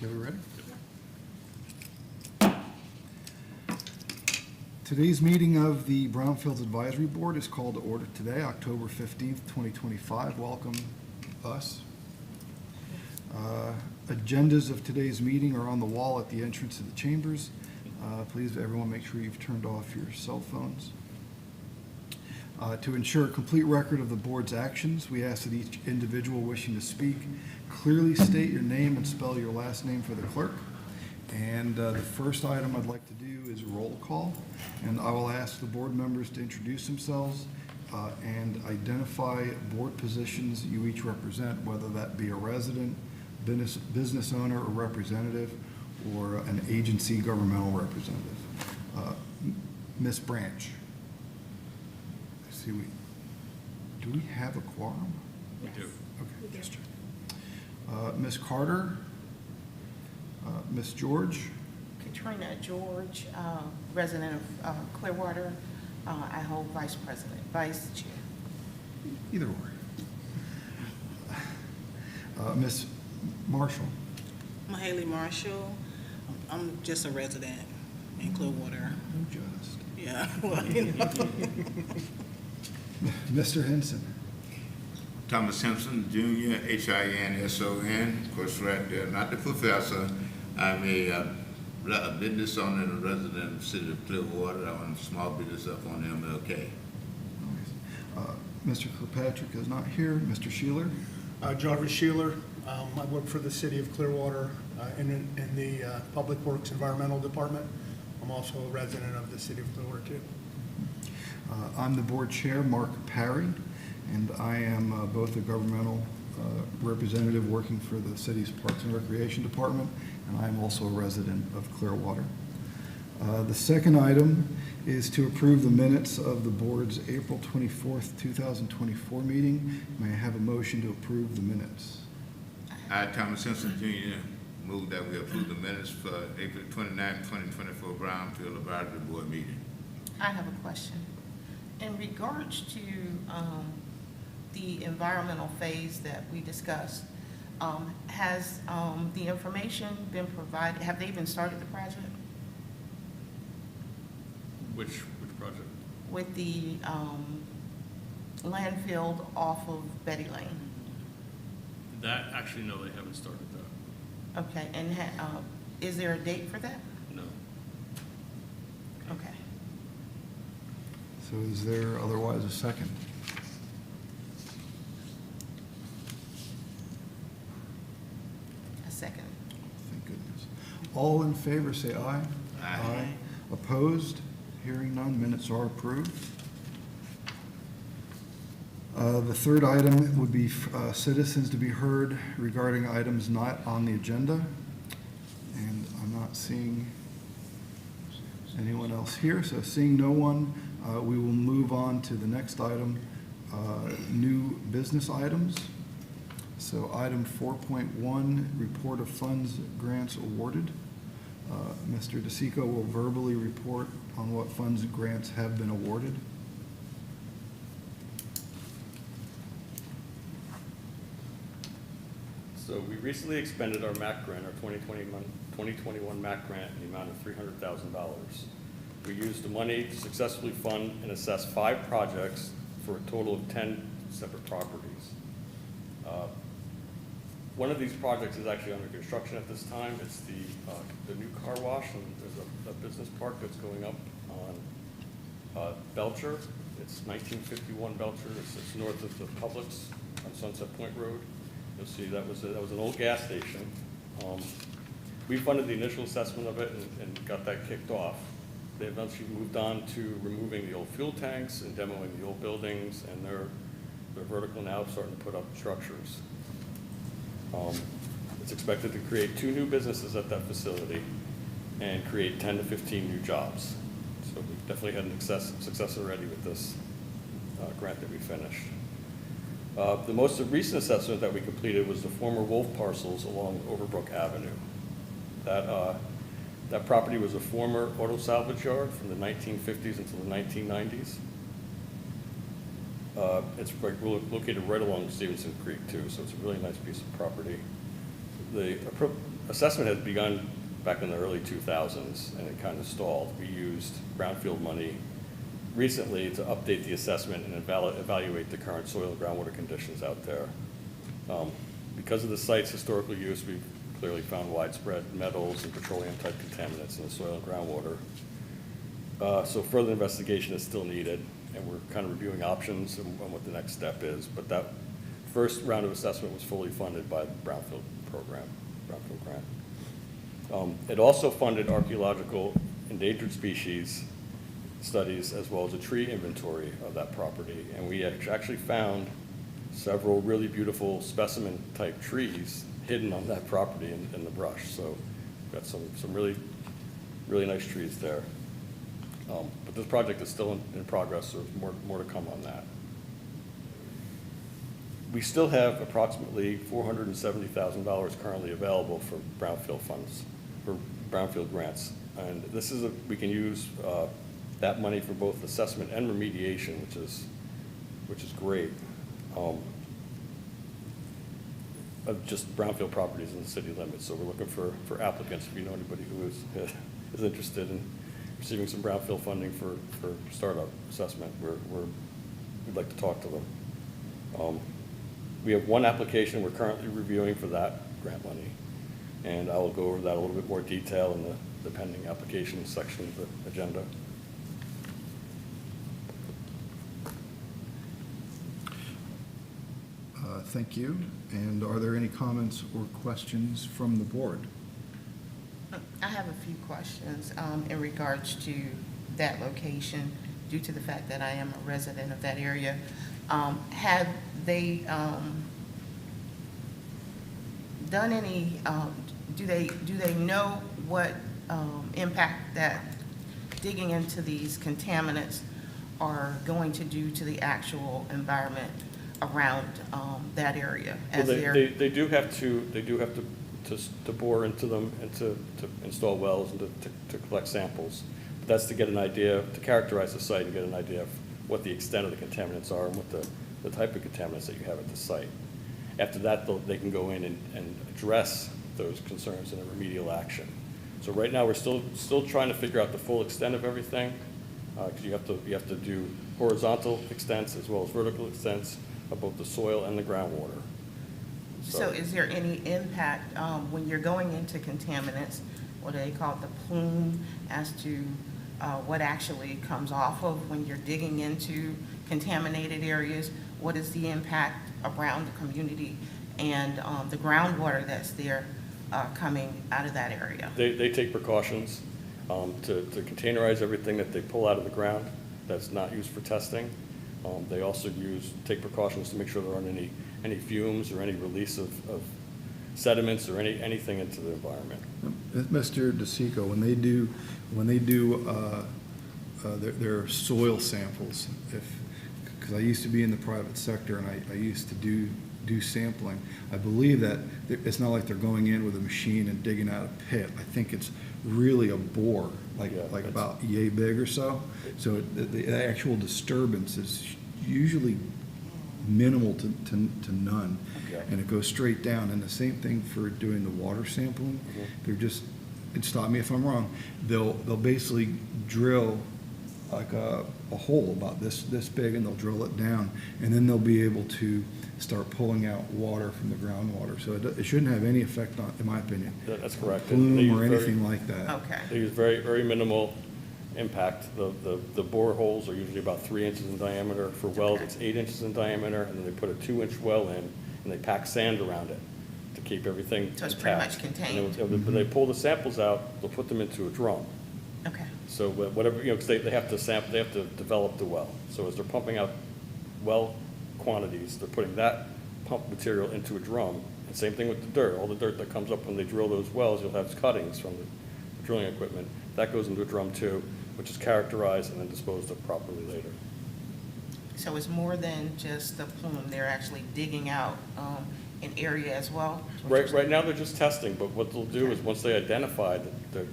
Okay, we ready? Today's meeting of the Brownfields Advisory Board is called to order today, October 15th, 2025. Welcome us. Agendas of today's meeting are on the wall at the entrance to the chambers. Please, everyone, make sure you've turned off your cell phones. To ensure a complete record of the board's actions, we ask that each individual wishing to speak clearly state your name and spell your last name for the clerk. And the first item I'd like to do is roll call. And I will ask the board members to introduce themselves and identify board positions you each represent, whether that be a resident, business owner, or representative, or an agency governmental representative. Ms. Branch. I see do we have a quorum? We do. Okay, just check. Ms. Carter, Ms. George, Katrina George, resident of Clearwater. I hold vice chair. either or. Ms. Marshall, Mahaley Marshall. I'm just a resident in Clearwater. just. Yeah, well, you know. Mr. Henson, Thomas Henson, Jr., Hinson. Of course, right there, not the professor. I'm a business owner and a resident of the city of Clearwater. I own a small business up on MLK. Mr. Kirkpatrick is not here. Mr. Sheeler, Jarvis Sheeler. I work for the city of Clearwater in the Public Works Environmental Department. I'm also a resident of the city of Clearwater, too. I'm the board chair, Mark Parry, and I am both a governmental representative working for the city's Parks and Recreation Department, and I'm also a resident of Clearwater. The second item is to approve the minutes of the board's April 24th, 2024 meeting. May I have a motion to approve the minutes? I, Thomas Henson, Jr., move that we approve the minutes for April 29, 2024 Brownfield Advisory Board meeting. I have a question. In regards to the environmental phase that we discussed, has the information been provided? Have they even started the project? Which project? With the landfill off of Betty Lane? That, actually, no, they haven't started that. Okay, and is there a date for that? No. Okay. So is there otherwise a second? A second. Thank goodness. All in favor, say aye. Aye. Opposed? Hearing none, minutes are approved. The third item would be citizens to be heard regarding items not on the agenda. And I'm not seeing anyone else here, so seeing no one, we will move on to the next item, new business items. So item 4.1, report of funds grants awarded. Mr. DeSico will verbally report on what funds and grants have been awarded. So we recently expended our MAC grant, our 2021 MAC grant, in the amount of $300,000. We used the money to successfully fund and assess 5 projects for a total of 10 separate properties. One of these projects is actually under construction at this time. It's the new car wash, and there's a business park that's going up on Belcher. It's 1951 Belcher. It's north of the Publix on Sunset Point Road. You'll see that was an old gas station. We funded the initial assessment of it and got that kicked off. They eventually moved on to removing the old fuel tanks and demoing the old buildings, and they're vertical now, starting to put up structures. It's expected to create 2 new businesses at that facility and create 10 to 15 new jobs. So we've definitely had an success already with this grant that we finished. The most recent assessment that we completed was the former Wolf parcels along Overbrook Avenue. That property was a former auto salvage yard from the 1950s until the 1990s. It's located right along Stevenson Creek too, so it's a really nice piece of property. assessment had begun back in the early 2000s, and it kind of stalled. We used Brownfield money recently to update the assessment and evaluate the current soil and groundwater conditions out there. Because of the site's historical use, we've clearly found widespread metals and petroleum-type contaminants in the soil and groundwater. So further investigation is still needed, and we're kind of reviewing options and what the next step is. But that first round of assessment was fully funded by the Brownfield program, Brownfield grant. It also funded archaeological endangered species studies as well as a tree inventory of that property. And we actually found several really beautiful specimen-type trees hidden on that property in the brush. So we've got some really, really nice trees there. But this project is still in progress, so there's more to come on that. We still have approximately $470,000 currently available for Brownfield funds, for Brownfield grants. And this is we can use that money for both assessment and remediation, which is great. Of just Brownfield properties in the city limits. So we're looking for applicants, if you know anybody who is interested in receiving some Brownfield funding for startup assessment, we'd like to talk to them. We have one application we're currently reviewing for that grant money, and I will go over that a little bit more detail in the pending application section of the agenda. Thank you. And are there any comments or questions from the board? I have a few questions in regards to that location, due to the fact that I am a resident of that area. Have they done any, do they know what impact that digging into these contaminants are going to do to the actual environment around that area? Well, they do have to bore into them and to install wells and to collect samples. But that's to get an idea, to characterize the site and get an idea of what the extent of the contaminants are and what the type of contaminants that you have at the site. After that, they can go in and address those concerns in a remedial action. So right now, we're still trying to figure out the full extent of everything, because you have to do horizontal extents as well as vertical extents of both the soil and the groundwater. So is there any impact when you're going into contaminants, what do they call it, the plume, as to what actually comes off of when you're digging into contaminated areas? What is the impact around the community and the groundwater that's there coming out of that area? They take precautions to containerize everything that they pull out of the ground that's not used for testing. They also take precautions to make sure there aren't any fumes or any release of sediments or anything into the environment. Mr. DeSico, when they do their soil samples, because I used to be in the private sector and I used to do sampling, I believe that it's not like they're going in with a machine and digging out a pit. I think it's really a bore, like about yay big or so. So the actual disturbance is usually minimal to none, and it goes straight down. And the same thing for doing the water sampling. They're just, and stop me if I'm wrong, they'll basically drill like a hole about this big, and they'll drill it down, and then they'll be able to start pulling out water from the groundwater. So it shouldn't have any effect on, in my opinion, That's correct. plume or anything like that. Okay. They use very, very minimal impact. The bore holes are usually about 3 inches in diameter. For wells, it's 8 inches in diameter, and then they put a 2-inch well in, and they pack sand around it to keep everything So it's intact. pretty much contained. And then when they pull the samples out, they'll put them into a drum. Okay. So whatever, because they have to sample, they have to develop the well. So as they're pumping out well quantities, they're putting that pump material into a drum. And same thing with the dirt. All the dirt that comes up when they drill those wells, you'll have cuttings from the drilling equipment. That goes into a drum too, which is characterized and then disposed of properly later. So it's more than just the plume. They're actually digging out an area as well? Right now, they're just testing, but what they'll do is once they identify the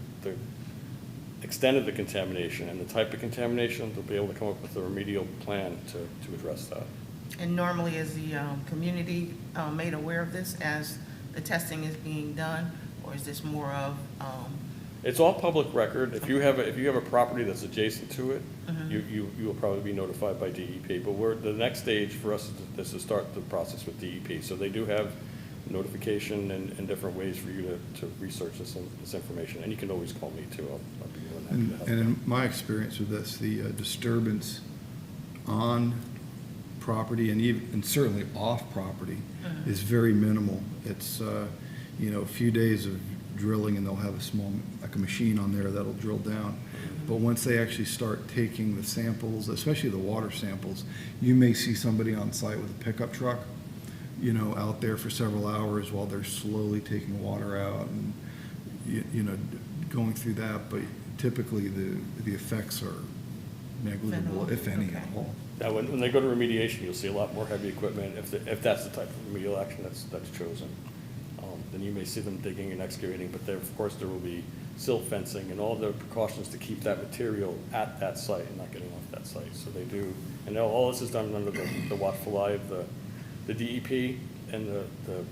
extent of the contamination and the type of contamination, they'll be able to come up with a remedial plan to address that. And normally is the community made aware of this as the testing is being done? Or is this more of, It's all public record. If you have a property that's adjacent to it, you will probably be notified by DEP. But the next stage for us is to start the process with DEP. So they do have notification and different ways for you to research this information. And you can always call me too. I'll be more than happy to help. And in my experience with this, the disturbance on property and certainly off property is very minimal. It's, a few days of drilling and they'll have a small, like a machine on there that'll drill down. But once they actually start taking the samples, especially the water samples, you may see somebody on site with a pickup truck, out there for several hours while they're slowly taking water out and, going through that. But typically the effects are negligible, Minimal, if any okay. at all. Now, when they go to remediation, you'll see a lot more heavy equipment, if that's the type of remedial action that's chosen. Then you may see them digging and excavating, but there, of course, there will be silt fencing and all the precautions to keep that material at that site and not getting off that site. So they do, and all this is done under the watchful eye of the DEP and the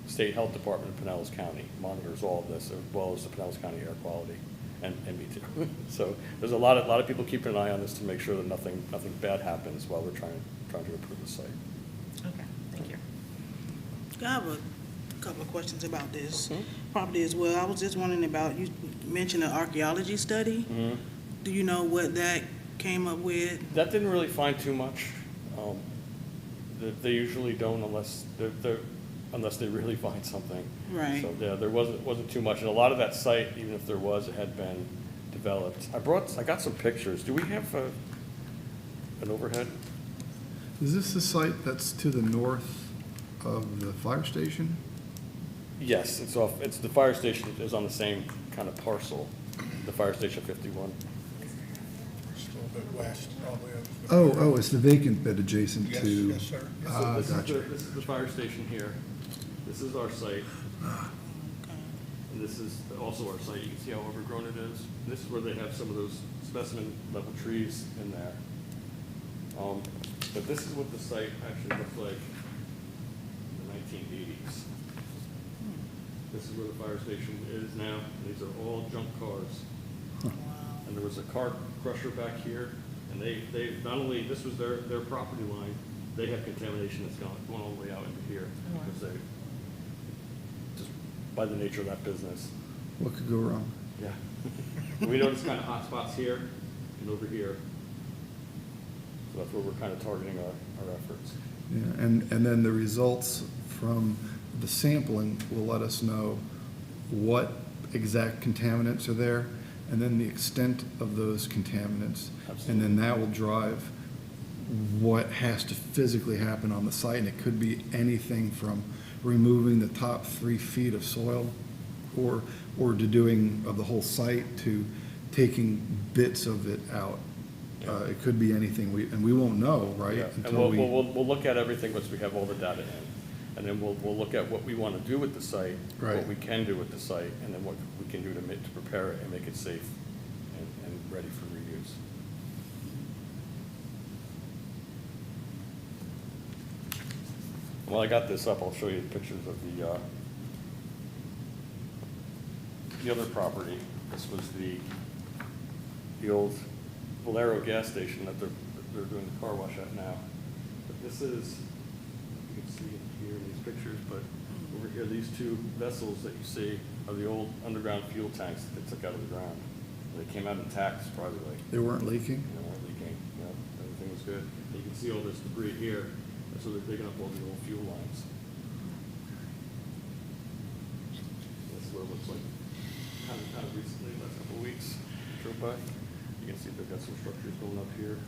State Health Department of Pinellas County monitors all of this, as well as the Pinellas County Air Quality, and me too. So there's a lot of people keeping an eye on this to make sure that nothing bad happens while we're trying to improve the site. okay, thank you. I have a couple of questions about this property as well. I was just wondering about, you mentioned an archaeology study. Do you know what that came up with? That didn't really find too much. They usually don't unless they really find something. Right. So yeah, there wasn't too much, and a lot of that site, even if there was, it had been developed. I got some pictures. Do we have an overhead? Is this the site that's to the north of the fire station? Yes, it's the fire station is on the same kind of parcel, the fire station 51. Just a little bit west, probably. Oh, it's the vacant bit adjacent Yes, to. yes, sir. So Gotcha. this is the fire station here. This is our site. And this is also our site. You can see how overgrown it is. And this is where they have some of those specimen level trees in there. But this is what the site actually looked like in the 1980s. This is where the fire station is now. These are all junk cars. And there was a car crusher back here, and they not only, this was their property line, they have contamination that's going all the way out into here. Because they, just by the nature of that business. What could go wrong? Yeah. We noticed kind of hot spots here and over here. So that's where we're kind of targeting our efforts. Yeah, and then the results from the sampling will let us know what exact contaminants are there, and then the extent of those contaminants. Absolutely. And then that will drive what has to physically happen on the site, and it could be anything from removing the top 3 feet of soil or to doing of the whole site to taking bits of it out. It could be anything, and we won't know, right? Yeah, and Until we'll look at everything once we have all the data in. And then we'll look at what we want to do with the site, Right. what we can do with the site, and then what we can do to prepare it and make it safe and ready for reuse. While I got this up, I'll show you the pictures of the other property. This was the old Valero gas station that they're doing the car wash at now. But this is, you can see it here in these pictures, but over here, these 2 vessels that you see are the old underground fuel tanks that they took out of the ground. They came out intact, surprisingly. they weren't leaking. You know, leaking, you know, everything was good. And you can see all this debris here, and so they're digging up all the old fuel lines. This is what it looks like, kind of recently, last couple of weeks, drove by. You can see they've got some structures going up here.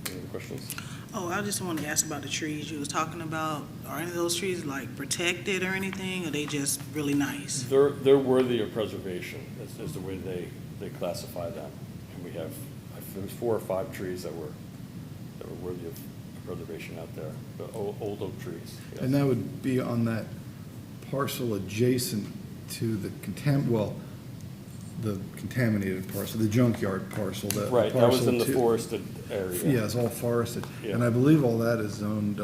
Any other questions? Oh, I just wanted to ask about the trees you was talking about. Are any of those trees like protected or anything? Or are they just really nice? They're worthy of preservation, is the way they classify them. And we have, there's 4 or 5 trees that were worthy of preservation out there, the old oak trees. Yes. And that would be on that parcel adjacent to the the contaminated parcel, the junkyard parcel, that. Right, that was parcel in the two- forested area. Yeah, it's all forested. Yeah. And I believe all that is zoned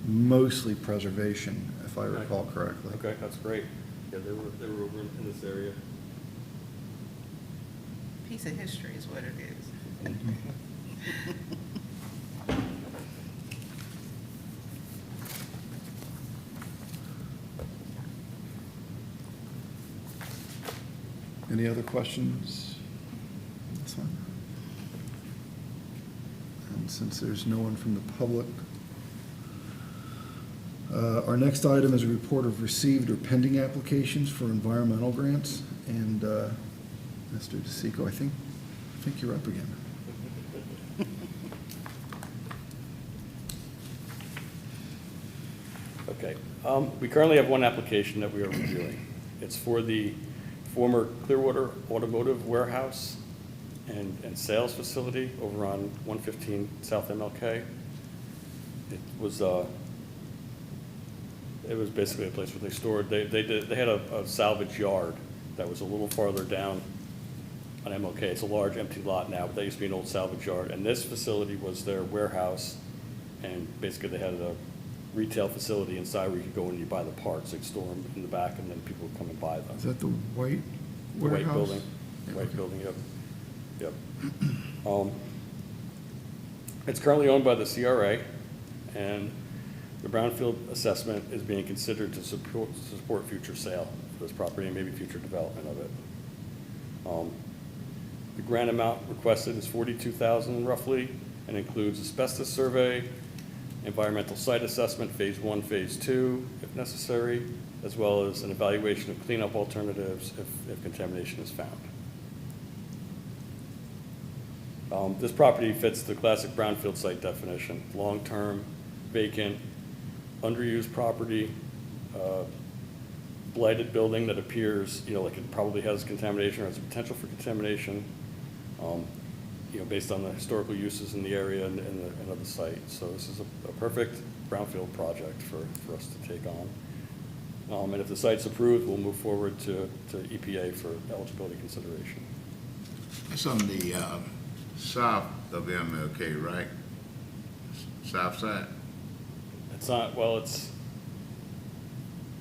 mostly preservation, if I recall correctly. Okay, that's great. Yeah, they were over in this area. Piece of history is what it is. Any other questions? That's fine. And since there's no one from the public, our next item is a report of received or pending applications for environmental grants. And Mr. DeSico, I think you're up again. Okay, we currently have one application that we are reviewing. It's for the former Clearwater Automotive Warehouse and Sales Facility over on 115 South MLK. It was basically a place where they stored, they had a salvage yard that was a little farther down on MLK. It's a large empty lot now, but that used to be an old salvage yard. And this facility was their warehouse, and basically they had a retail facility inside where you could go and you buy the parts. They'd store them in the back, and then people would come and buy them. Is that the white The warehouse? White building, Yeah, white okay. building, yep. It's currently owned by the CRA, and the Brownfield assessment is being considered to support future sale for this property and maybe future development of it. The grant amount requested is $42,000 roughly, and includes asbestos survey, environmental site assessment, phase 1, phase 2, if necessary, as well as an evaluation of cleanup alternatives if contamination is found. This property fits the classic brownfield site definition: long-term, vacant, underused property, blighted building that appears, like it probably has contamination or has a potential for contamination, based on the historical uses in the area and of the site. So this is a perfect brownfield project for us to take on. And if the site's approved, we'll move forward to EPA for eligibility consideration. It's on the south of MLK, right? South side. It's not, well, it's,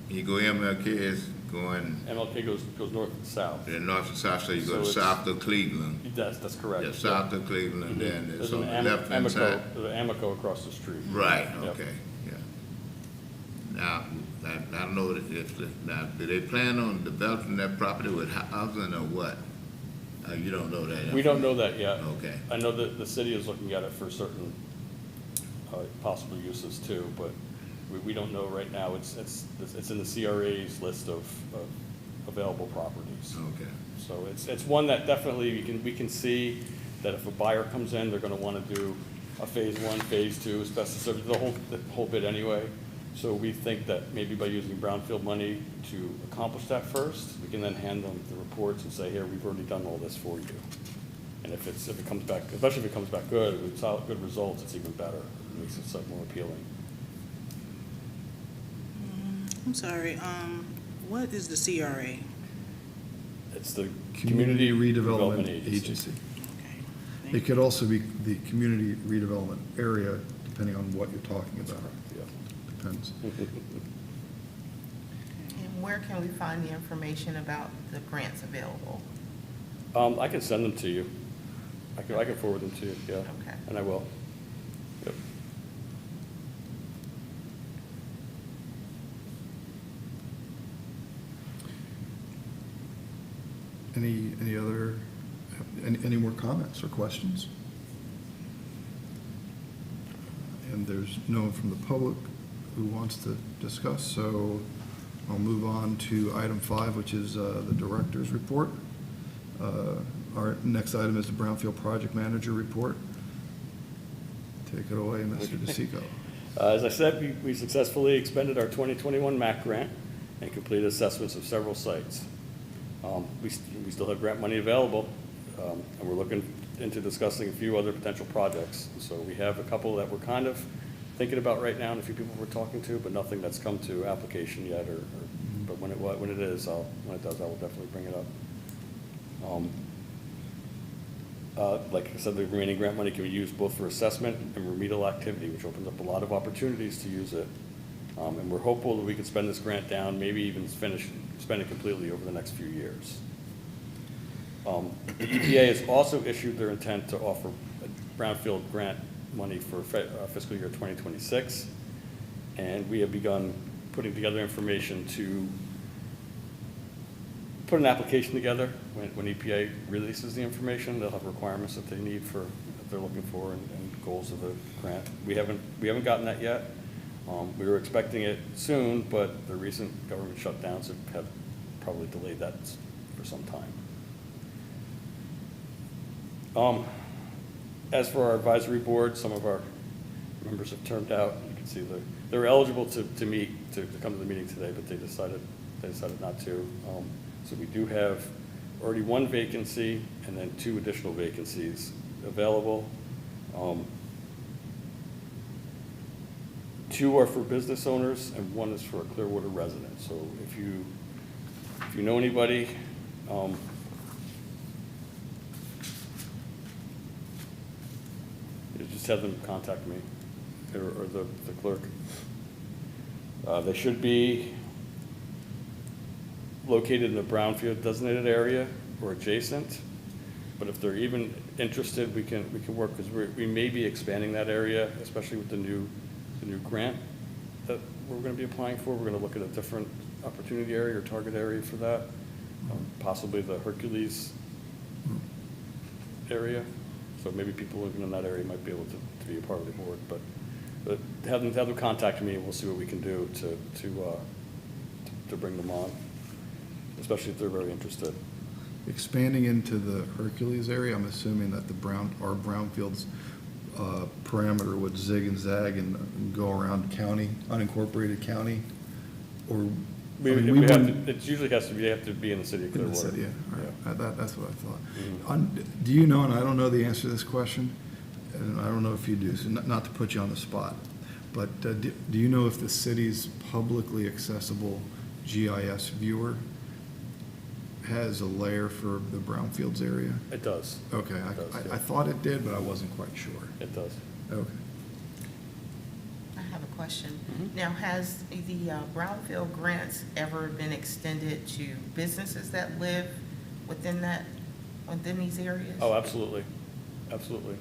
You go MLK, it's going MLK goes north and south. north and south, so you go So it's- south of Cleveland. That's correct. Yeah, south of Cleveland, and then it's There's on an the left-hand side. There's an Amoco across the street. Right, Yep. okay, yeah. Now, I know that now, do they plan on developing that property with housing or what? You don't know that? We don't know that yet. Okay. I know that the city is looking at it for certain possible uses too, but we don't know right now. It's in the CRA's list of available properties. Okay. So it's one that definitely we can see that if a buyer comes in, they're gonna wanna do a phase 1, phase 2, asbestos survey, the whole bit anyway. So we think that maybe by using brownfield money to accomplish that first, we can then hand them the reports and say, here, we've already done all this for you. And if it comes back, especially if it comes back good, with good results, it's even better. It makes it like more appealing. I'm sorry, what is the CRA? It's the Community Redevelopment Agency. Agency. Okay. It could also be the Community Redevelopment Area, depending on what you're talking about. Yeah. Depends. And where can we find the information about the grants available? I can send them to you. I can forward them to you, yeah. Okay. And I will. Yep. Any more comments or questions? And there's no one from the public who wants to discuss, so I'll move on to item 5, which is the director's report. Our next item is the Brownfield Project Manager report. Take it away, Mr. DeSico. As I said, we successfully expended our 2021 MAC grant and completed assessments of several sites. We still have grant money available, and we're looking into discussing a few other potential projects. So we have a couple that we're kind of thinking about right now, and a few people we're talking to, but nothing that's come to application yet. But when it does, I will definitely bring it up. Like I said, the remaining grant money can be used both for assessment and remedial activity, which opens up a lot of opportunities to use it. And we're hopeful that we can spend this grant down, maybe even spend it completely over the next few years. The EPA has also issued their intent to offer a brownfield grant money for fiscal year 2026. And we have begun putting together information to put an application together. When EPA releases the information, they'll have requirements that they need for, that they're looking for, and goals of the grant. We haven't gotten that yet. We were expecting it soon, but the recent government shutdowns have probably delayed that for some time. As for our advisory board, some of our members have turned out. You can see they're eligible to meet, to come to the meeting today, but they decided not to. So we do have already one vacancy and then 2 additional vacancies available. 2 are for business owners and 1 is for a Clearwater resident. So if you know anybody, you just have them contact me or the clerk. They should be located in the Brownfield designated area or adjacent. But if they're even interested, we can work, because we may be expanding that area, especially with the new grant that we're going to be applying for. We're going to look at a different opportunity area or target area for that, possibly the Hercules area. So maybe people living in that area might be able to be a part of the board. But have them contact me, and we'll see what we can do to bring them on, especially if they're very interested. Expanding into the Hercules area, I'm assuming that our Brownfields parameter would zig and zag and go around county, unincorporated county, or It usually has to be in the city of in the Clearwater. city, yeah, all right. That's what I thought. Mhm. Do you know, and I don't know the answer to this question, and I don't know if you do, so not to put you on the spot, but do you know if the city's publicly accessible GIS viewer has a layer for the Brownfields area? It does. Okay, It does, I yeah. thought it did, but I wasn't quite sure. It does. Okay. I have a question. Mhm. Now, has the Brownfield grants ever been extended to businesses that live within these areas? Oh, absolutely. Absolutely.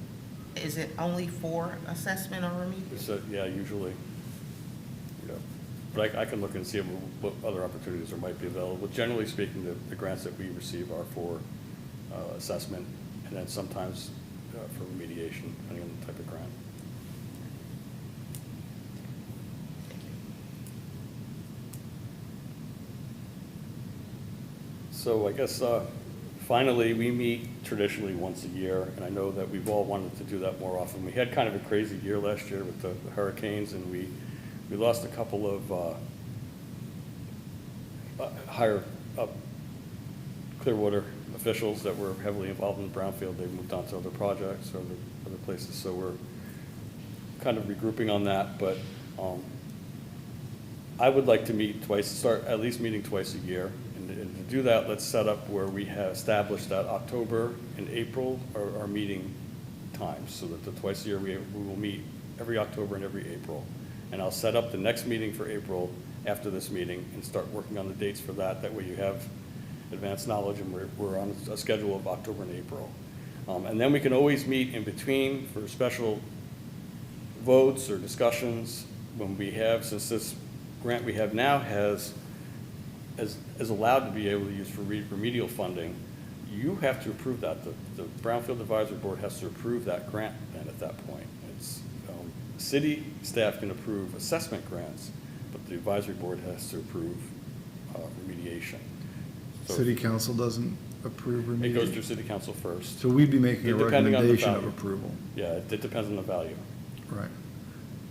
Is it only for assessment or remedial? So, yeah, usually. Yeah. But I can look and see what other opportunities there might be available. Generally speaking, the grants that we receive are for assessment, and then sometimes for remediation, depending on the type of grant. So I guess finally, we meet traditionally once a year, and I know that we've all wanted to do that more often. We had kind of a crazy year last year with the hurricanes, and we lost a couple of higher up Clearwater officials that were heavily involved in Brownfield. They moved on to other projects or other places, so we're kind of regrouping on that. But I would like to start at least meeting twice a year. And to do that, let's set up where we have established that October and April are our meeting times, so that the twice a year we will meet every October and every April. And I'll set up the next meeting for April after this meeting and start working on the dates for that. That way you have advanced knowledge, and we're on a schedule of October and April. And then we can always meet in between for special votes or discussions when we have, since this grant we have now is allowed to be able to use for remedial funding. You have to approve that. The Brownfield Advisory Board has to approve that grant then at that point. It's, city staff can approve assessment grants, but the advisory board has to approve remediation. So City council doesn't approve remediation? it goes through city council first. So we'd be making a Depending on the recommendation of value. approval? Yeah, it depends on the value. Right.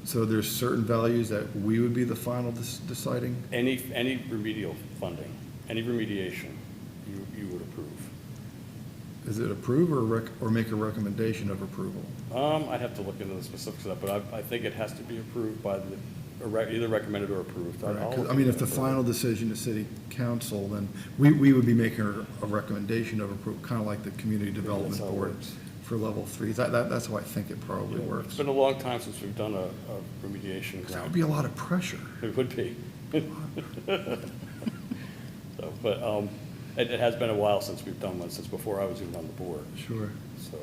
So there's certain values that we would be the final deciding? Any remedial funding, any remediation, you would approve. Is it approve or make a recommendation of approval? I'd have to look into the specifics of that, but I think it has to be approved by either recommended or approved. Right, I'll 'cause, look I mean, at if the that. final decision is city council, then we would be making a recommendation of approval, kind of like the community development That's how it board works. for level 3. That's how I think it probably Yeah, works. It's been a long time since we've done a remediation That grant. would be a lot of pressure. It would be. So, but it has been a while since we've done one, since before I was even on the board, Sure. so.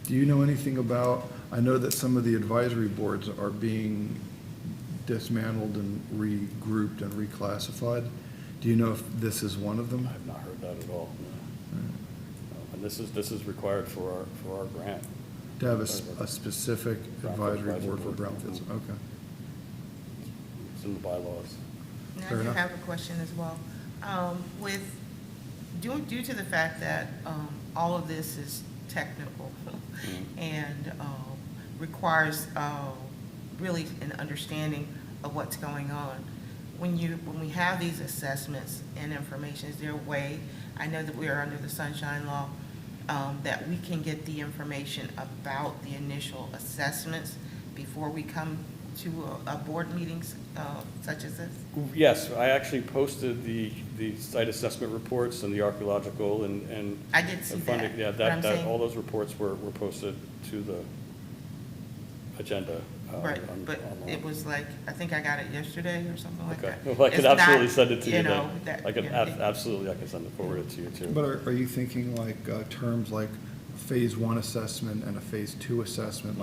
Do you know anything about, I know that some of the advisory boards are being dismantled and regrouped and reclassified. Do you know if this is one of them? I've not heard that at all, no. No. And this is required for our grant. To have a specific Brownfield advisory advisory board for board. brownfields? Okay. It's in the bylaws. And I Fair do enough. have a question as well. With, due to the fact that all of this is technical and requires really an understanding of what's going on, when we have these assessments and information, is there a way, I know that we are under the Sunshine Law, that we can get the information about the initial assessments before we come to a board meetings such as this? Yes, I actually posted the site assessment reports and the archaeological and. I did see and funding. that, Yeah, but I'm saying- all those reports were posted to the agenda. Right, on- but online. it was like, I think I got it yesterday or something like Okay, that. well, I could It's not, absolutely send it to you know, then. that- I could, yeah, absolutely, I can send it forward to you too. But are you thinking like terms like phase 1 assessment and a phase 2 assessment,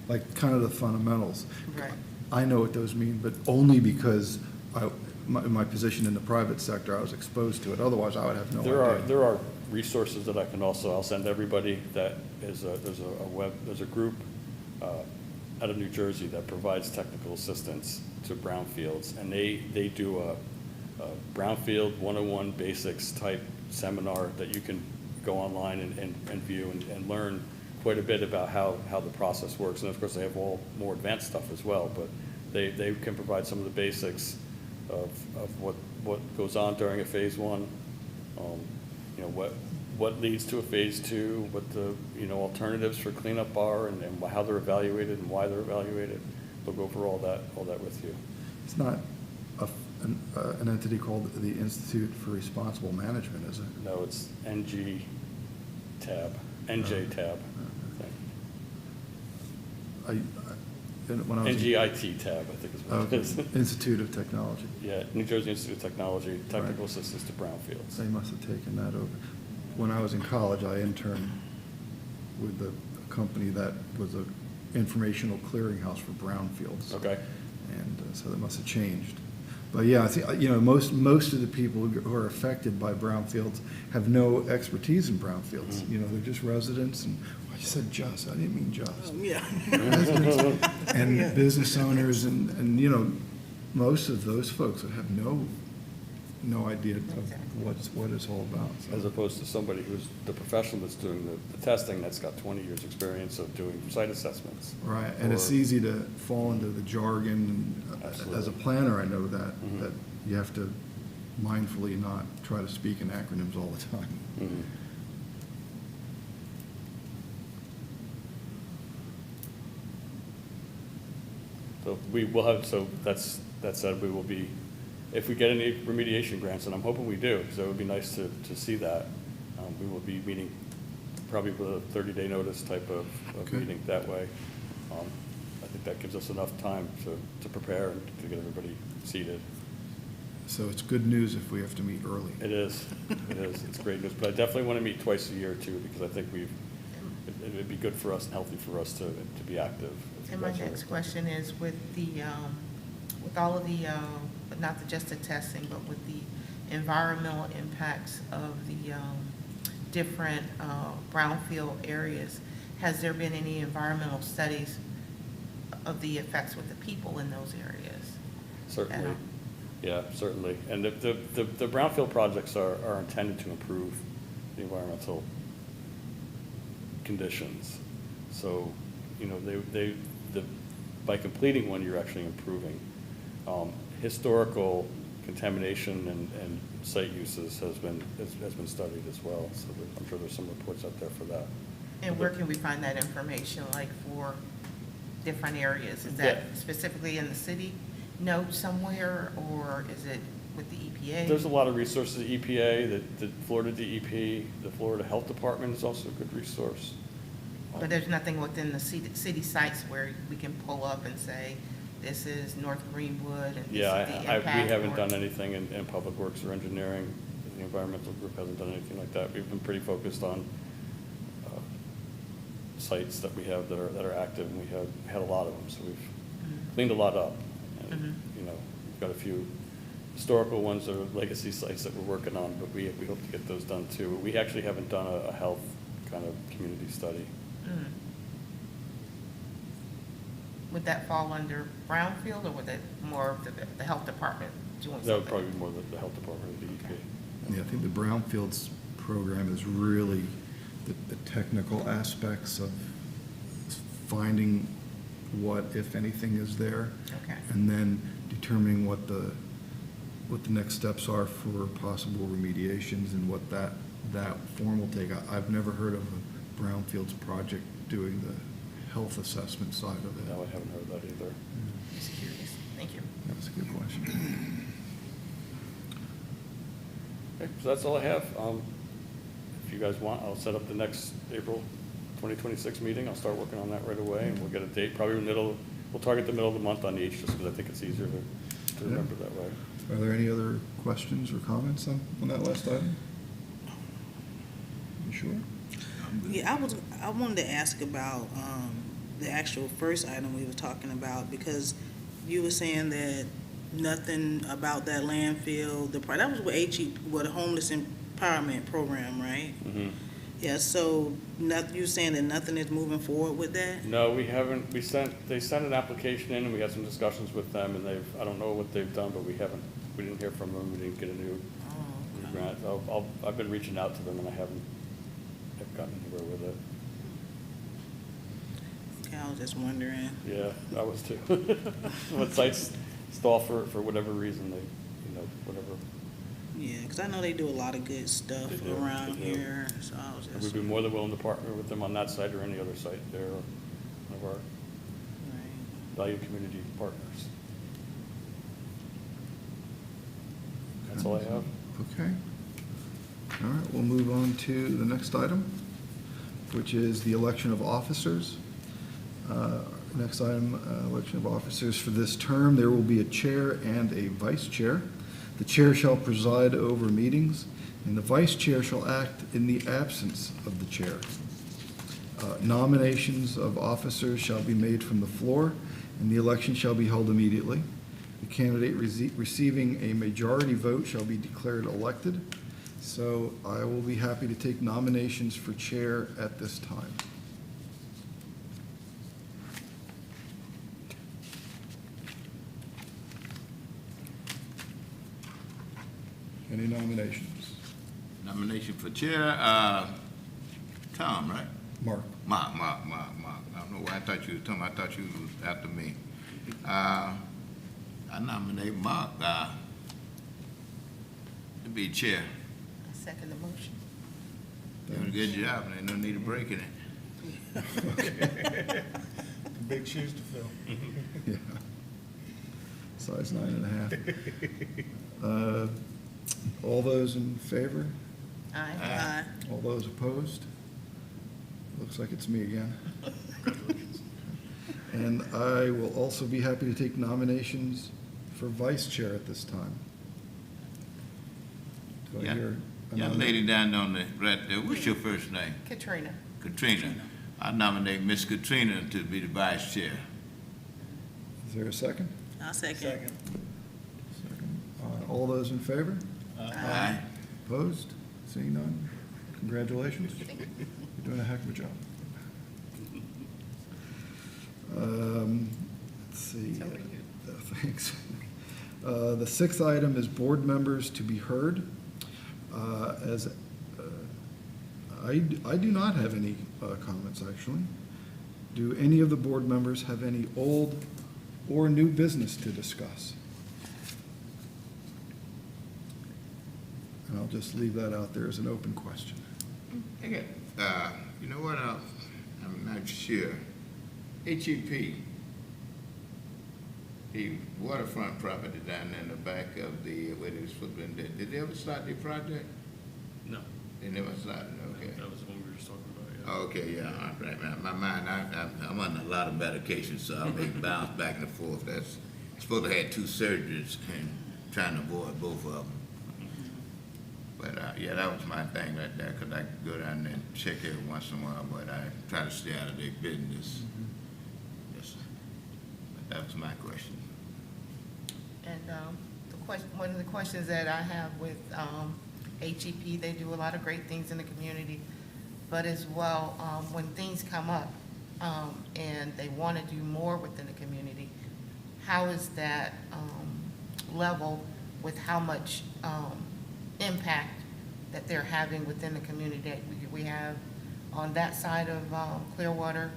like kind of the fundamentals? Right. I know what those mean, but only because my position in the private sector, I was exposed to it. Otherwise, I would have no idea. There are resources that I can also, I'll send everybody that there's a group out of New Jersey that provides technical assistance to brownfields, and they do a Brownfield 101 basics type seminar that you can go online and view and learn quite a bit about how the process works. And of course, they have all more advanced stuff as well, but they can provide some of the basics of what goes on during a phase 1. You know, what leads to a phase 2, what the, alternatives for cleanup are and how they're evaluated and why they're evaluated. They'll go over all that with you. It's not an entity called the Institute for Responsible Management, is it? No, it's NJ tab. I think. When I was in- NGIT tab, I think is what it Okay, is. Institute of Technology. Yeah, New Jersey Institute of Technology, technical assistance to brownfields. They must have taken that over. When I was in college, I interned with a company that was an informational clearinghouse for brownfields. Okay. And so that must have changed. But yeah, I think, most of the people who are affected by brownfields have no expertise in brownfields. They're just residents and, I said just, I didn't mean just. Yeah. Residents and business owners and, most of those folks would have no idea of what it's all about. So, As opposed to somebody who's the professional that's doing the testing, that's got 20 years' experience of doing site assessments. right, and it's Or- easy to fall into the jargon. And as a Absolutely. planner, I know that you have to mindfully not try to speak in acronyms all the time. Mhm. So we will have, that said, we will be, if we get any remediation grants, and I'm hoping we do, because it would be nice to see that, we will be meeting probably with a 30-day notice type of Okay. meeting that way. I think that gives us enough time to prepare and to get everybody seated. So it's good news if we have to meet early. It is, it's great news, but I definitely want to meet twice a year too, because I think it'd be good for us and healthy for us to be active. And my next question is with with all of the, but not just the testing, but with the environmental impacts of the different brownfield areas, has there been any environmental studies of the effects with the people in those areas? Certainly, yeah, certainly. And the brownfield projects are intended to improve the environmental conditions. So, by completing one, you're actually improving. Historical contamination and site uses has been studied as well, so I'm sure there's some reports out there for that. And where can we find that information, like for different areas? Is that specifically in the city note somewhere, or is it with the EPA? There's a lot of resources, EPA, the Florida DEP, the Florida Health Department is also a good resource. But there's nothing within the city sites where we can pull up and say, this is North Greenwood and this is the Yeah, impact? we haven't or- done anything in Public Works or engineering. The environmental group hasn't done anything like that. We've been pretty focused on sites that we have that are active, and we had a lot of them, so we've cleaned a lot up. And, you know, we've got a few historical ones that are legacy sites that we're working on, but we hope to get those done too. We actually haven't done a health kind of community study. Mm. Would that fall under Brownfield, or would it more of the health department doing something? That would probably be more the health department or the DEP. Okay. Yeah, I think the Brownfields program is really the technical aspects of finding what, if anything, is there. Okay. And then determining what the next steps are for possible remediations and what that form will take. I've never heard of a Brownfields project doing the health assessment side of it. No, I haven't heard that either. Just curious. Thank you. That's a good question. Okay, so that's all I have. If you guys want, I'll set up the next April 2026 meeting. I'll start working on that right away, and we'll get a date, probably we'll target the middle of the month on each, just because I think it's easier to remember that way. Are there any other questions or comments on that last item? You sure? Yeah, I wanted to ask about the actual first item we were talking about, because you were saying that nothing about that landfill, that was what the homeless empowerment program, right? Mm-hmm. Yeah, so you were saying that nothing is moving forward with that? No, we haven't. They sent an application in, and we had some discussions with them, and I don't know what they've done, but we didn't hear from them. We didn't get a new Oh, okay. grant. I've been reaching out to them, and I haven't gotten anywhere with it. Okay, I was just wondering. Yeah, I was too. When sites stall for whatever reason, whatever. Yeah, because I know they do a lot of good stuff They do, around they do. here, so I was And just. we'd be more than willing to partner with them on that site or any other site. They're one of our Right. valued community partners. That's all I have. Okay. All right, we'll move on to the next item, which is the election of officers. Next item, election of officers for this term. There will be a chair and a vice chair. The chair shall preside over meetings, and the vice chair shall act in the absence of the chair. Nominations of officers shall be made from the floor, and the election shall be held immediately. The candidate receiving a majority vote shall be declared elected. So I will be happy to take nominations for chair at this time. Any nominations? Nomination for chair, Tom, right? Mark? Mark. I don't know why I thought you were Tom. I thought you was after me. I nominate Mark to be chair. I second the motion. Doing a good job, and ain't no need of breaking it. Big shoes to fill. Yeah. Size 9.5. All those in favor? Aye. Aye. All those opposed? Looks like it's me again. And I will also be happy to take nominations for vice chair at this time. Do I Yeah. hear a Young lady down on the right there, what's your first name? Katrina. Katrina. I nominate Miss Katrina to be the vice chair. Is there a second? I'll second. Second. All those in favor? Aye. Opposed? Seeing none? Congratulations. You're doing a heck of a job. Let's see. So are you. Thanks. The sixth item is board members to be heard. I do not have any comments, actually. Do any of the board members have any old or new business to discuss? And I'll just leave that out there as an open question. I got, you know what, I'm not sure. HEP. The waterfront property down in the back of the, where they was football, did they ever start the project? No, They never started, okay. that was the one we were just talking about, yeah. Okay, yeah, all right, man. My mind, I'm on a lot of medication, so I may bounce back and forth. That's, supposed to have 2 surgeries and trying to avoid both of them. But, yeah, that was my thing right there, 'cause I could go down there and check every once in a while, but I try to stay out of their business. Yes, sir. But that was my question. And one of the questions that I have with HEP, they do a lot of great things in the community, but as well, when things come up and they want to do more within the community, how is that level with how much impact that they're having within the community that we have on that side of Clearwater?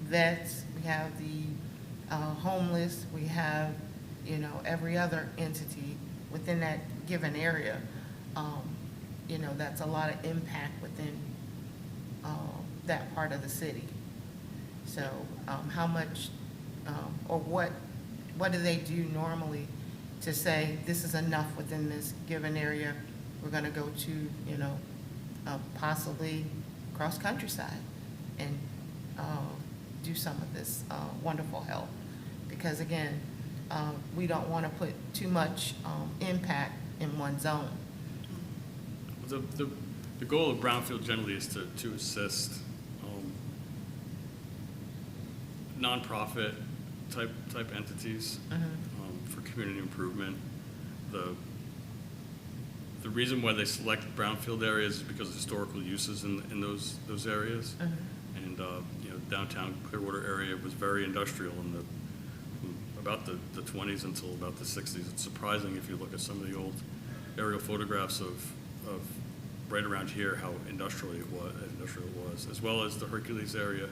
Vets, we have the homeless, we have, you know, every other entity within that given area. You know, that's a lot of impact within that part of the city. So how much, or what do they do normally to say, this is enough within this given area? We're gonna go to, you know, possibly cross countryside and do some of this wonderful help. Because again, we don't want to put too much impact in one zone. The goal of Brownfield generally is to assist nonprofit type entities for community improvement. The reason why they select brownfield areas is because of historical uses in those areas. And you know, downtown Clearwater area was very industrial in about the 20s until about the 60s. It's surprising if you look at some of the old aerial photographs of right around here how industrial it was, as well as the Hercules area.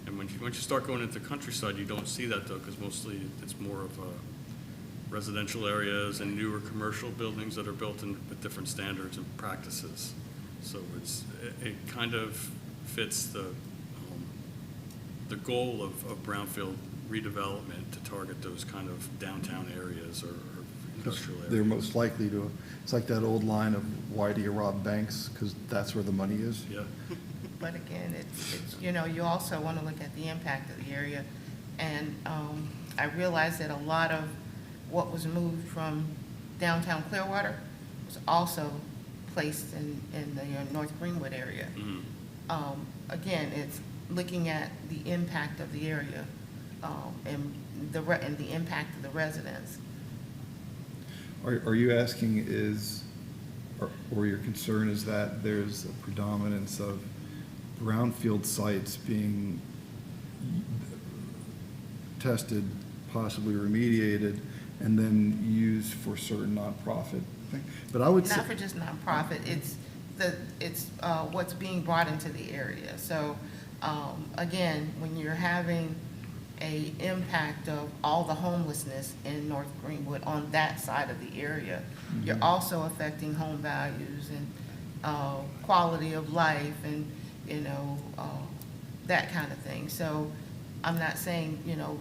And once you start going into countryside, you don't see that though, because mostly it's more of residential areas and newer commercial buildings that are built in with different standards and practices. So it kind of fits the goal of brownfield redevelopment to target those kind of downtown areas or industrial areas. They're most likely to, it's like that old line of, why do you rob banks? Because that's where the money is. Yeah. But again, it's, you know, you also want to look at the impact of the area. And I realize that a lot of what was moved from downtown Clearwater was also placed in the North Greenwood area. Again, it's looking at the impact of the area and the impact of the residents. Are you asking or your concern is that there's a predominance of brownfield sites being tested, possibly remediated, and then used for certain nonprofit thing? But I would say, Not for just nonprofit, it's what's being brought into the area. So, again, when you're having a impact of all the homelessness in North Greenwood on that side of the area, you're also affecting home values and quality of life and, you know, that kind of thing. So I'm not saying, you know,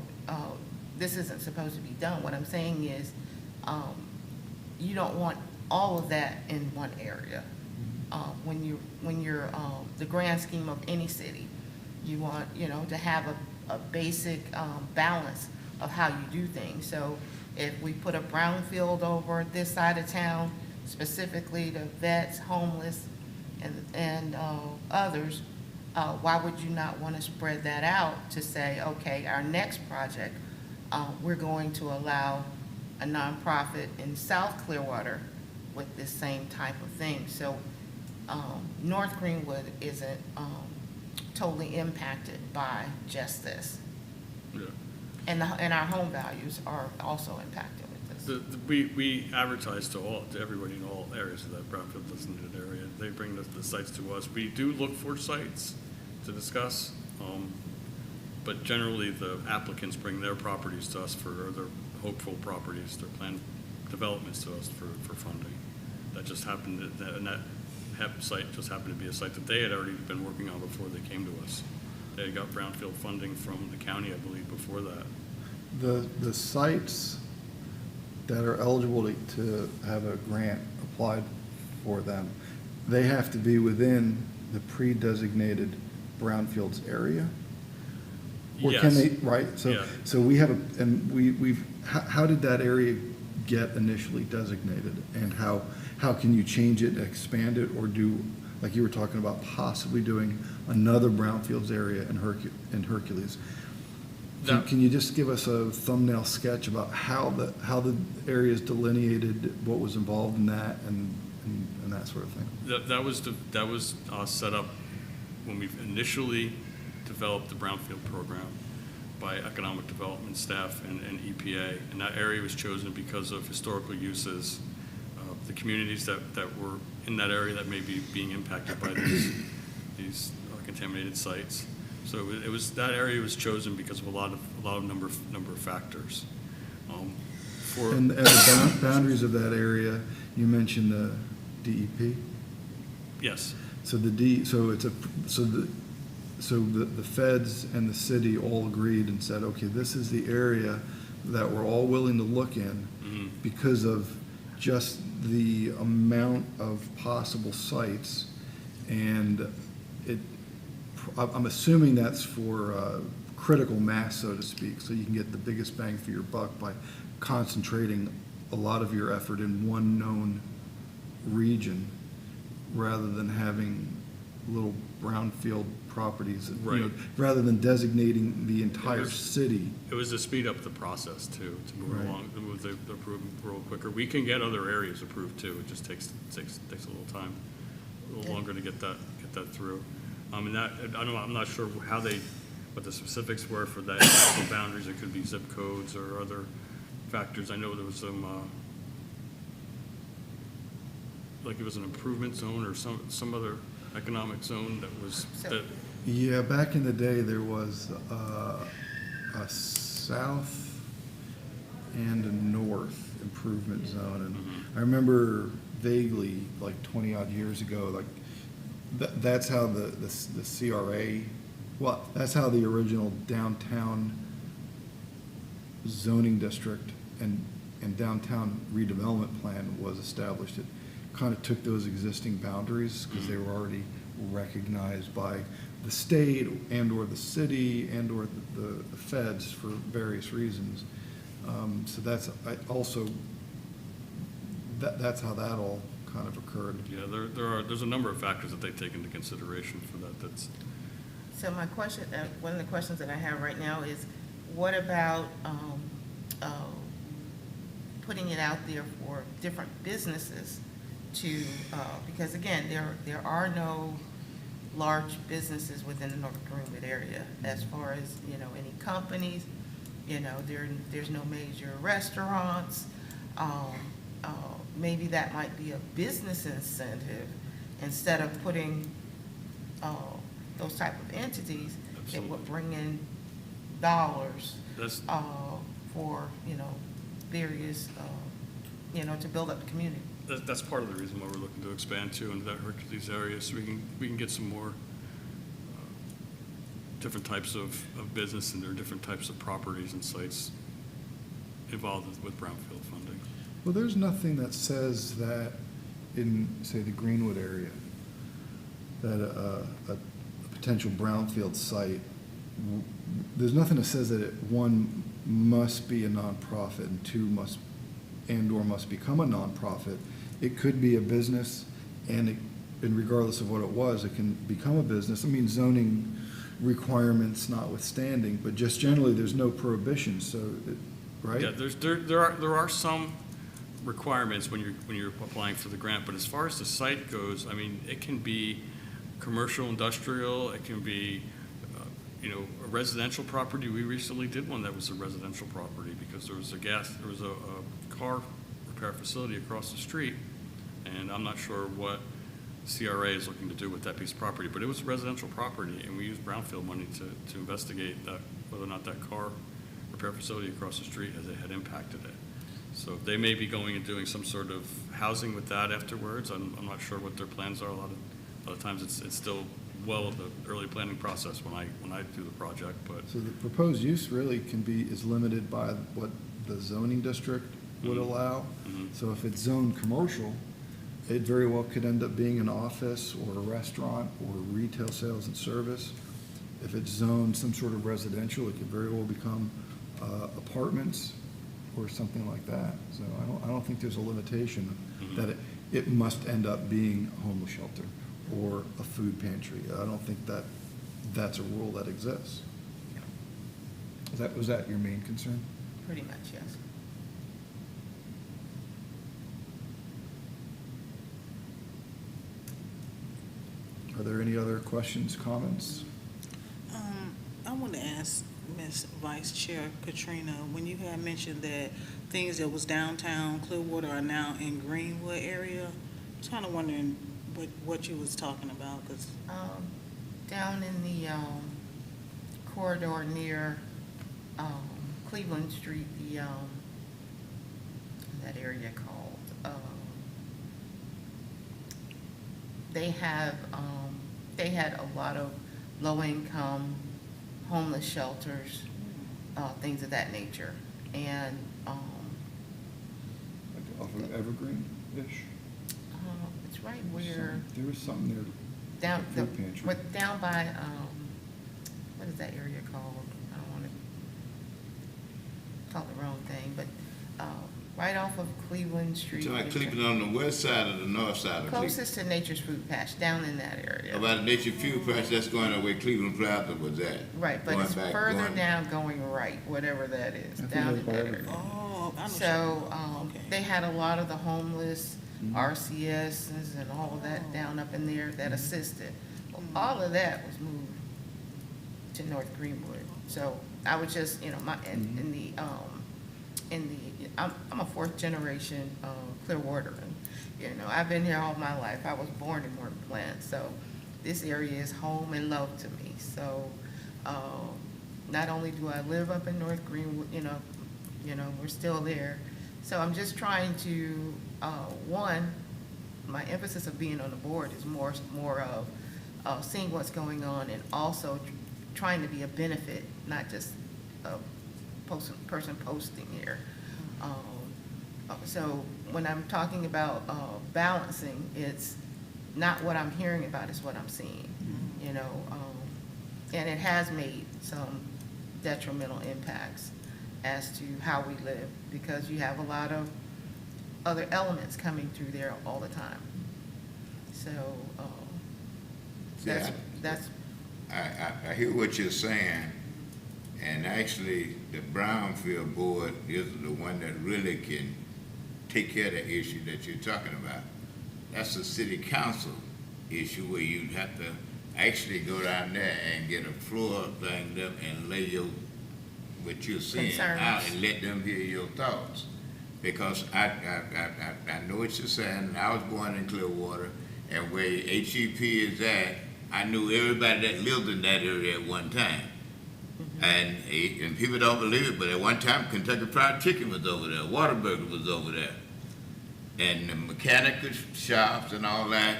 this isn't supposed to be done. What I'm saying is you don't want all of that in one area. When you're the grand scheme of any city, you want, you know, to have a basic balance of how you do things. So if we put a brownfield over this side of town, specifically to vets, homeless, and others, why would you not want to spread that out to say, okay, our next project, we're going to allow a nonprofit in South Clearwater with this same type of thing. So North Greenwood isn't totally impacted by just this. Yeah. And our home values are also impacted with this. We advertise to everybody in all areas of that brownfield designated area. They bring the sites to us. We do look for sites to discuss, but generally the applicants bring their properties to us or their hopeful properties, their planned developments to us for funding. That just happened, and that site just happened to be a site that they had already been working on before they came to us. They got brownfield funding from the county, I believe, before that. The sites that are eligible to have a grant applied for them, they have to be within the pre-designated Brownfields area? Or can Yes. they, right? Yeah. So we have, how did that area get initially designated? And how can you change it, expand it, or do, like you were talking about, possibly doing another Brownfields area in Hercules? Can you just give us a thumbnail sketch about how the area is delineated, what was involved in that, and that sort of thing? That was set up when we initially developed the Brownfield program by economic development staff and EPA, and that area was chosen because of historical uses, the communities that were in that area that may be being impacted by these contaminated sites. So it was, that area was chosen because of a number of factors. And the boundaries of that area, you mentioned the DEP? Yes. So the feds and the city all agreed and said, okay, this is the area that we're all willing to look in because of just the amount of possible sites. And I'm assuming that's for critical mass, so to speak, so you can get the biggest bang for your buck by concentrating a lot of your effort in one known region rather than having little brownfield properties, Right. rather than designating the entire city. It was to speed up the process too, to move Right. along, to move the approval a little quicker. We can get other areas approved too. It just takes a little time, a little longer to get that through. And that, I'm not sure what the specifics were for that actual boundaries. It could be zip codes or other factors. I know there was some, like it was an improvement zone or some other economic zone that was, that, Yeah, back in the day, there was a south and a north improvement zone. And I remember vaguely, like 20-odd years ago, like, that's how the CRA, well, that's how the original downtown zoning district and downtown redevelopment plan was established. It kind of took those existing boundaries because they were already recognized by the state and/or the city and/or the feds for various reasons. So that's that's how that all kind of occurred. yeah, there's a number of factors that they take into consideration for that. That's, So my question, one of the questions that I have right now is, what about putting it out there for different businesses to, because again, there are no large businesses within the North Greenwood area as far as, any companies, there's no major restaurants. Maybe that might be a business incentive instead of putting those type of entities that would bring in dollars that's, for, various, to build up the community. that's part of the reason why we're looking to expand too into that Hercules area, so we can get some more different types of business, and there are different types of properties and sites involved with Brownfield funding. Well, there's nothing that says that in, say, the Greenwood area, that a potential brownfield site, there's nothing that says that one must be a nonprofit and two must become a nonprofit. It could be a business, and regardless of what it was, it can become a business. I mean, zoning requirements notwithstanding, but just generally, there's no prohibition. So, right? Yeah, there are some requirements when you're applying for the grant, but as far as the site goes, I mean, it can be commercial, industrial, it can be, a residential property. We recently did one that was a residential property because there was a car repair facility across the street, and I'm not sure what CRA is looking to do with that piece of property, but it was a residential property, and we used Brownfield money to investigate that, whether or not that car repair facility across the street had impacted it. So they may be going and doing some sort of housing with that afterwards. I'm not sure what their plans are. A lot of times it's still well of the early planning process when I do the project, but So the proposed use really is limited by what the zoning district would allow. So if it's zoned commercial, it very well could end up being an office or a restaurant or retail sales and service. If it's zoned some sort of residential, it could very well become apartments or something like that. So I don't think there's a limitation that it must end up being a homeless shelter or a food pantry. I don't think that's a rule that exists. Was that your main concern? Pretty much, yes. Are there any other questions, comments? I want to ask Ms. Vice Chair Katrina, when you had mentioned that things that was downtown Clearwater are now in Greenwood area, I was kind of wondering what you was talking about, because Down in the corridor near Cleveland Street, that area called, they had a lot of low-income homeless shelters, things of that nature. And Like off of Evergreen-ish? it's right where, There was something there. down, Food pantry. down by, what is that area called? I don't want to call the wrong thing, but right off of Cleveland Street. So like Cleveland on the west side or the north side of Cleveland? Closest to Nature's Food Patch, down in that area. About Nature Fuel Patch, that's going the way Cleveland Plaza was at. Right, but Going it's back, further going- down going right, whatever that is, I think down that's in by that Evergreen. area. oh, I know. So, Okay. they had a lot of the homeless RCSs and all of that down up in there that assisted. Well, all of that was moved to North Greenwood. So I was just, I'm a fourth generation Clearwateran. I've been here all my life. I was born in Morton Plant, so this area is home and love to me. So, not only do I live up in North Greenwood, we're still there. So I'm just trying to, one, my emphasis of being on the board is more of seeing what's going on and also trying to be a benefit, not just a person posting here. So when I'm talking about balancing, it's not what I'm hearing about, it's what I'm seeing, and it has made some detrimental impacts as to how we live, because you have a lot of other elements coming through there all the time. So, See, that's, I hear what you're saying, and actually, the Brownfield Board is the one that really can take care of the issue that you're talking about. That's a city council issue where you'd have to actually go down there and get a floor thing up and lay what you're seeing Concerns. out and let them hear your thoughts. Because I know what you're saying, I was born in Clearwater, and where HEP is at, I knew everybody that lived in that area at one time. And people don't believe it, but at one time, Kentucky Fried Chicken was over there, Whataburger was over there. And the mechanical shops and all that,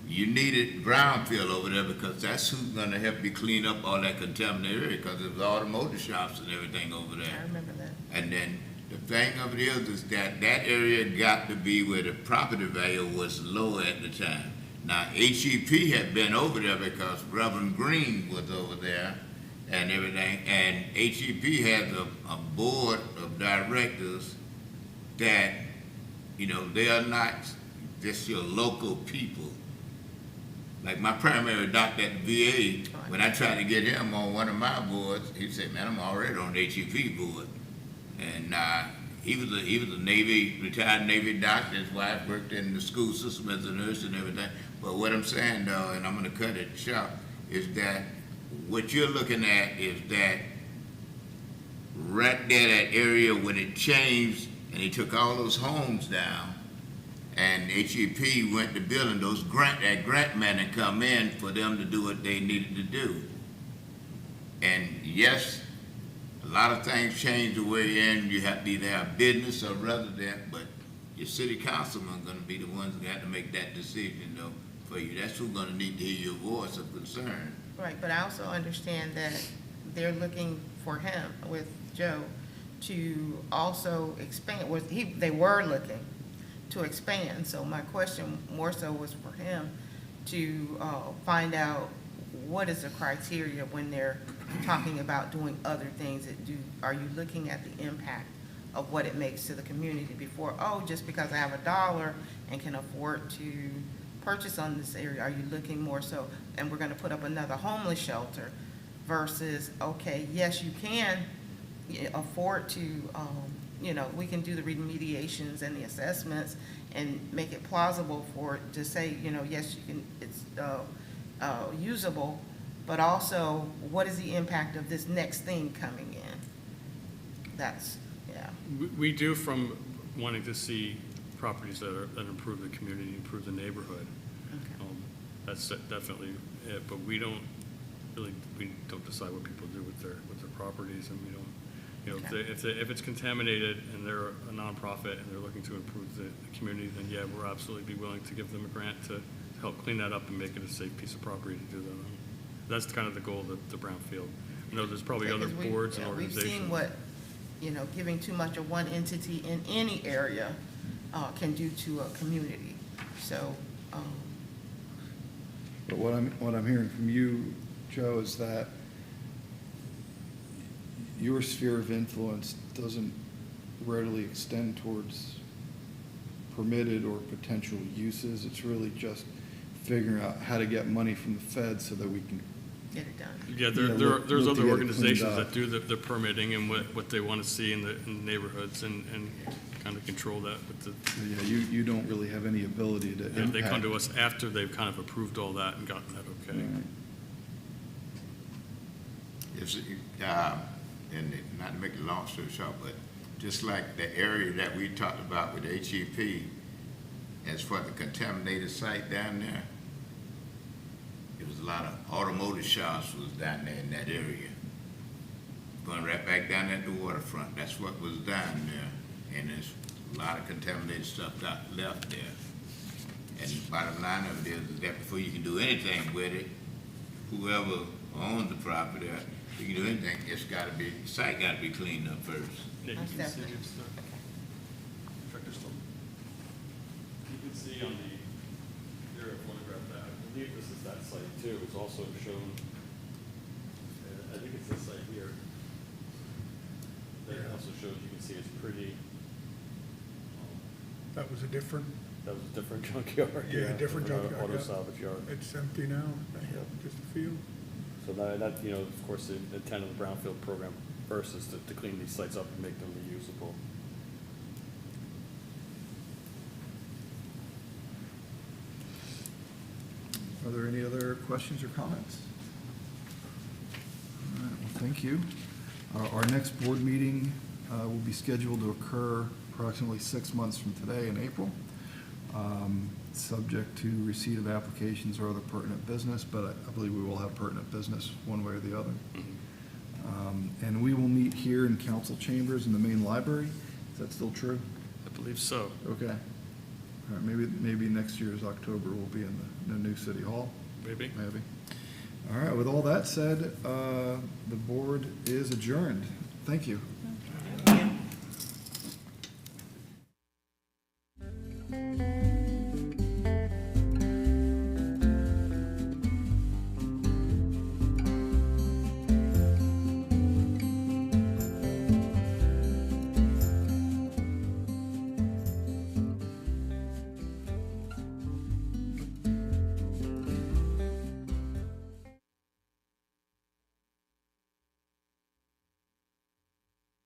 you needed Brownfield over there because that's who's gonna help you clean up all that contaminated area, because there's automotive shops and everything over there. I remember that. And then the thing of it is that area got to be where the property value was low at the time. Now, HEP had been over there because Reverend Green was over there and everything, and HEP has a board of directors that, they are not just your local people. Like my primary doctor at the VA, when I tried to get him on one of my boards, he said, "Man, I'm already on the HEP board." And he was a retired Navy doctor. His wife worked in the school system as a nurse and everything. But what I'm saying, though, and I'm going to cut it short, is that what you're looking at is that right there, that area when it changed and he took all those homes down, and HEP went to building that grant man had come in for them to do what they needed to do. And yes, a lot of things change the way you're in. You have to either have business or resident, but your city councilman gonna be the ones that have to make that decision, though, for you. That's who's gonna need to hear your voice of concern. Right, but I also understand that they're looking for him, with Joe, to also expand, they were looking to expand. So my question more so was for him to find out what is the criteria when they're talking about doing other things that are you looking at the impact of what it makes to the community before, oh, just because I have $1 and can afford to purchase on this area, are you looking more so, and we're gonna put up another homeless shelter versus, okay, yes, you can afford to, we can do the remediations and the assessments and make it plausible for, to say, yes, you can, it's usable, but also, what is the impact of this next thing coming in? That's, yeah. We do, from wanting to see properties that improve the community, improve the neighborhood. Okay. That's definitely it, but we don't decide what people do with their properties, and we don't, Okay. if it's contaminated and they're a nonprofit and they're looking to improve the community, then yeah, we'll absolutely be willing to give them a grant to help clean that up and make it a safe piece of property to do that on. That's kind of the goal of the Brownfield. There's probably other Because boards and organizations. We've seen what, giving too much of one entity in any area can do to a community. So, But what I'm hearing from you, Joe, is that your sphere of influence doesn't readily extend towards permitted or potential uses. It's really just figuring out how to get money from the Fed so that we can. get it done. Yeah, look there's to other get it organizations cleaned that up. do the permitting and what they want to see in the neighborhoods and kind of control that with the, Yeah, you don't really have any ability to impact. they come to us after they've kind of approved all that and gotten that okay. Right. And not to make a long story short, but just like the area that we talked about with HEP, as for the contaminated site down there, it was a lot of automotive shops was down there in that area. Going right back down at the waterfront, that's what was down there. And there's a lot of contaminated stuff got left there. And the bottom line of it is that before you can do anything with it, whoever owns the property, you can do anything, the site gotta be cleaned up first. Yeah, you Most can see, definitely. it's the tractor still. You can see on the aerial photograph that, I believe this is that site too, it's also shown, I think it's this site here. That also shows, you can see it's pretty, That was a different, that was a different junkyard. yeah, different junkyard. Auto yeah. salvage yard. It's empty now, just a few. So that, of course, the intent of the Brownfield program first is to clean these sites up and make them reusable. Are there any other questions or comments? All right, well, thank you. Our next board meeting will be scheduled to occur approximately 6 months from today in April, subject to receipt of applications or other pertinent business, but I believe we will have pertinent business one way or the other. And we will meet here in council chambers in the main library. Is that still true? I believe so. Okay. All right, maybe next year's October will be in the new city hall. Maybe. Maybe. All right, with all that said, the board is adjourned. Thank you.